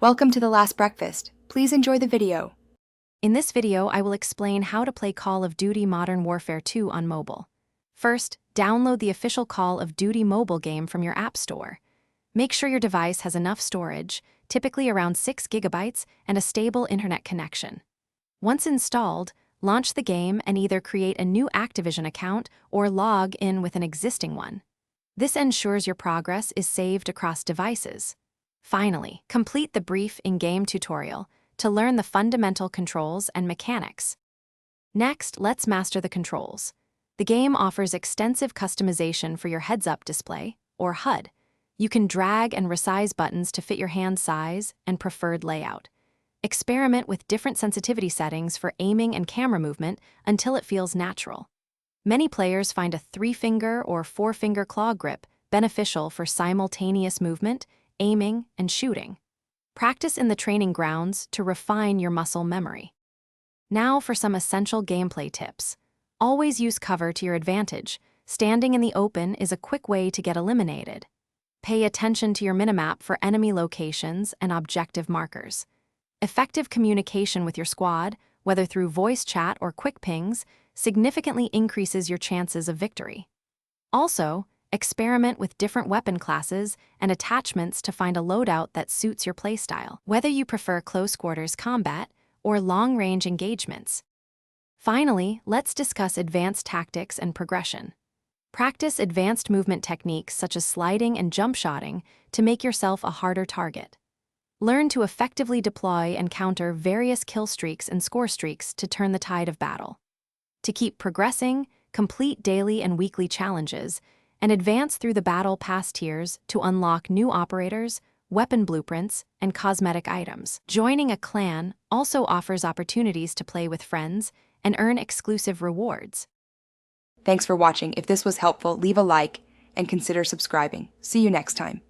Welcome to The Last Breakfast. Please enjoy the video. In this video, I will explain how to play Call of Duty Modern Warfare 2 on mobile. First, download the official Call of Duty mobile game from your App Store. Make sure your device has enough storage, typically around 6 gigabytes, and a stable internet connection. Once installed, launch the game and either create a new Activision account or log in with an existing one. This ensures your progress is saved across devices. Finally, complete the brief in-game tutorial to learn the fundamental controls and mechanics. Next, let's master the controls. The game offers extensive customization for your heads-up display, or HUD. You can drag and resize buttons to fit your hand size and preferred layout. Experiment with different sensitivity settings for aiming and camera movement until it feels natural. Many players find a 3-finger or 4-finger claw grip beneficial for simultaneous movement, aiming, and shooting. Practice in the training grounds to refine your muscle memory. Now for some essential gameplay tips. Always use cover to your advantage. Standing in the open is a quick way to get eliminated. Pay attention to your minimap for enemy locations and objective markers. Effective communication with your squad, whether through voice chat or quick pings, significantly increases your chances of victory. Also, experiment with different weapon classes and attachments to find a loadout that suits your playstyle, whether you prefer close-quarters combat or long-range engagements. Finally, let's discuss advanced tactics and progression. Practice advanced movement techniques such as sliding and jump shotting to make yourself a harder target. Learn to effectively deploy and counter various kill streaks and score streaks to turn the tide of battle. To keep progressing, complete daily and weekly challenges, and advance through the Battle Pass tiers to unlock new operators, weapon blueprints, and cosmetic items. Joining a clan also offers opportunities to play with friends and earn exclusive rewards. Thanks for watching. If this was helpful, leave a like and consider subscribing. See you next time.